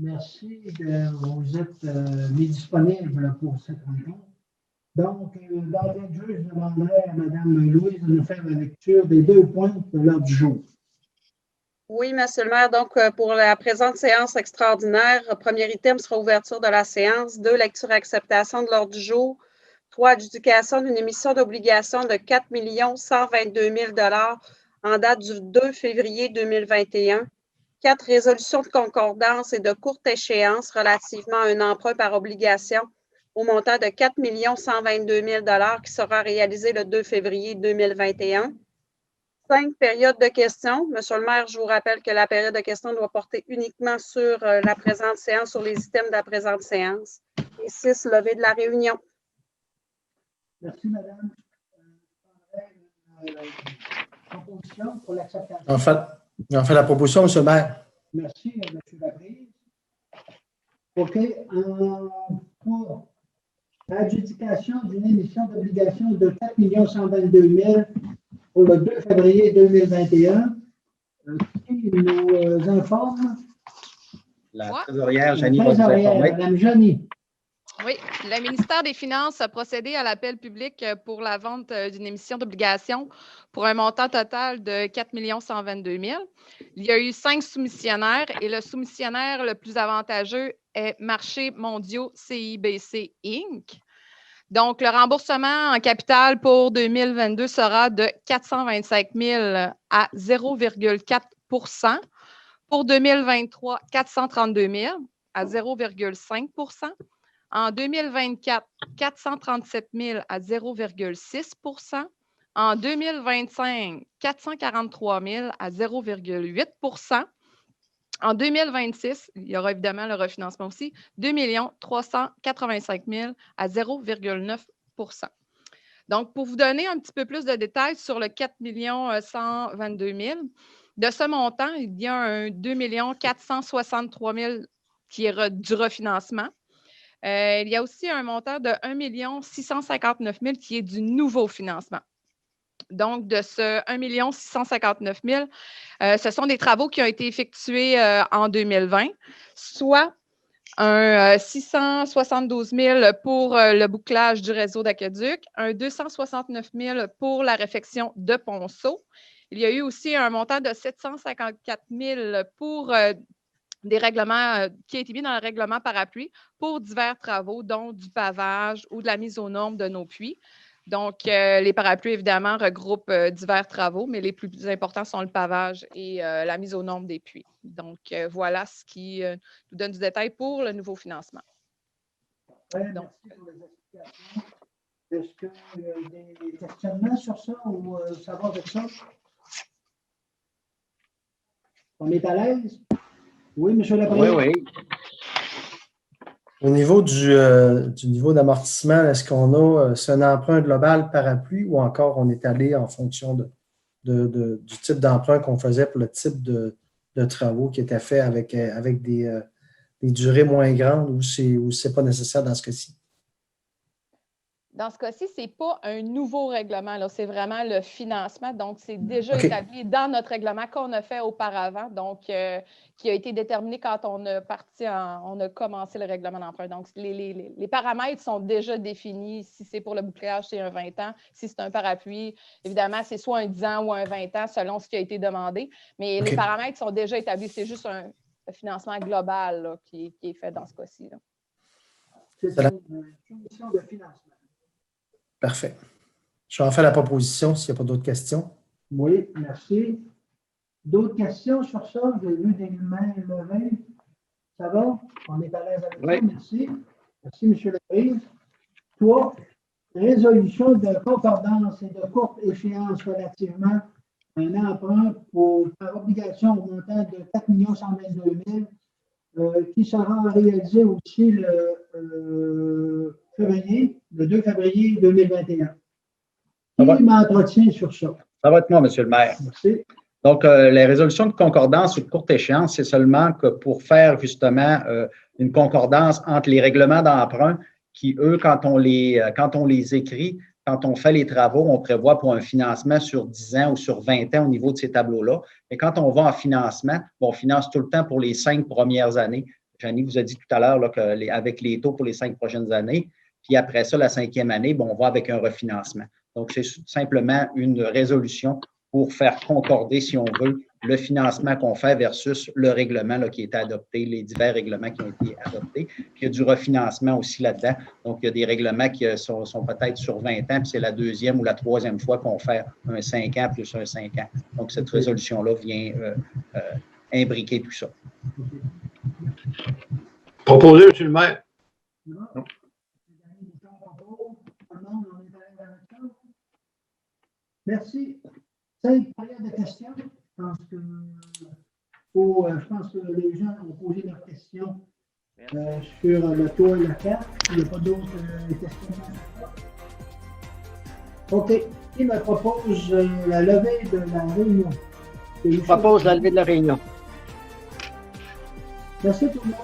Merci de vous êtes mis disponible pour cette rencontre. Donc, d'entrée de jeu, je demanderai à Mme Louise de nous faire la lecture des 2 points de l'ordre du jour. Oui, Monsieur le maire. Donc, pour la présente séance extraordinaire, premier item sera ouverture de la séance. 2, lecture et acceptation de l'ordre du jour. 3, adjudication d'une émission d'obligation de 4 122 000 en date du 2 février 2021. 4, résolution de concordance et de courte échéance relativement à un emprunt par obligation au montant de 4 122 000 qui sera réalisé le 2 février 2021. 5, période de questions. Monsieur le maire, je vous rappelle que la période de questions doit porter uniquement sur la présente séance, sur les items de la présente séance. Et 6, levée de la réunion. Merci, madame. Proposition pour l'acceptation. On fait la proposition, M. le maire. Merci, M. Laprise. OK. Pour adjudication d'une émission d'obligation de 4 122 000 pour le 2 février 2021, qui nous informe? La trésorière, Janie, La va vous trésorière, informer. Mme Janie. Oui, le ministère des Finances a procédé à l'appel public pour la vente d'une émission d'obligation pour un montant total de 4 122 000. Il y a eu 5 soumissionnaires et le soumissionnaire le plus avantageux est Marchés mondiaux CIBC Inc. Donc, le remboursement en capital pour 2022 sera de 425 000 à 0,4 %. Pour 2023, 432 000 à 0,5 %. En 2024, 437 000 à 0,6 %. En 2025, 443 000 à 0,8 %. En 2026, il y aura évidemment le refinancement aussi, 2 385 000 à 0,9 %. Donc, pour vous donner un petit peu plus de détails sur le 4 122 000, de ce montant, il y a un 2 463 000 qui est du refinancement. Il y a aussi un montant de 1 659 000 qui est du nouveau financement. Donc, de ce 1 659 000, ce sont des travaux qui ont été effectués en 2020, soit un 672 000 pour le bouclage du réseau d'aqueduc, un 269 000 pour la réfection de Ponceau. Il y a eu aussi un montant de 754 000 pour des règlements qui a été mis dans le règlement parapluie pour divers travaux, dont du pavage ou de la mise aux normes de nos puits. Donc, les parapluies, évidemment, regroupent divers travaux, mais les plus importants sont le pavage et la mise aux normes des puits. Donc, voilà ce qui nous donne du détail pour le nouveau financement. Merci pour les explications. Est-ce qu'il y a des questionnements sur ça ou savoir de ça? On est à l'aise? Oui, M. Laprise? Oui. Au niveau du niveau d'amortissement, est-ce qu'on a c'est un emprunt global parapluie ou encore on est allé en fonction du type d'emprunt qu'on faisait pour le type de travaux qui étaient faits avec des durées moins grandes ou c'est pas nécessaire dans ce cas-ci? Dans ce cas-ci, ce n'est pas un nouveau règlement, c'est vraiment le financement. Donc, c'est déjà établi dans notre règlement qu'on a fait auparavant, donc qui a été déterminé quand on a commencé le règlement d'emprunt. Donc, les paramètres sont déjà définis. Si c'est pour le bouclage, c'est un 20 ans. Si c'est un parapluie, évidemment, c'est soit un 10 ans ou un 20 ans selon ce qui a été demandé. Mais les paramètres sont déjà établis. C'est juste un financement global là, qui est fait dans ce cas-ci. C'est une soumission de financement. Parfait. Je vais en faire la proposition s'il n'y a pas d'autres questions. Oui, merci. D'autres questions sur ça? J'ai vu des mains levées. Ça va? On est à l'aise avec ça. Merci. Merci, M. Laprise. 3. Résolution de concordance et de courte échéance relativement à un emprunt par obligation au montant de 4 122 000 qui sera réalisé aussi le 2 février 2021. Qui m'entretient sur ça? Ça va être moi, M. le maire. Merci. Donc, les résolutions de concordance ou de courte échéance, c'est seulement que pour faire justement une concordance entre les règlements d'emprunt qui, eux, quand on les écrit, quand on fait les travaux, on prévoit pour un financement sur 10 ans ou sur 20 ans au niveau de ces tableaux-là. Et quand on va en financement, on finance tout le temps pour les 5 premières années. Jeannie vous a dit tout à l'heure là, qu'avec les taux pour les 5 prochaines années, puis après ça, la 5e année, bon, on va avec un refinancement. Donc, c'est simplement une résolution pour faire concorder, si on veut, le financement qu'on fait versus le règlement là, qui a été adopté, les divers règlements qui ont été adoptés. Puis, il y a du refinancement aussi là-dedans. Donc, il y a des règlements qui sont peut-être sur 20 ans, puis c'est la 2e ou la 3e fois qu'on fait un 5 ans plus un 5 ans. Donc, cette résolution-là vient imbriquer tout ça. Proposé, M. le maire. Non. Merci. 5 périodes de questions. Je pense que les gens ont posé leurs questions sur le tour et la carte. Il n'y a pas d'autres questions. OK. Qui me propose la levée de la réunion? Je propose la levée de la réunion. Merci tout le monde.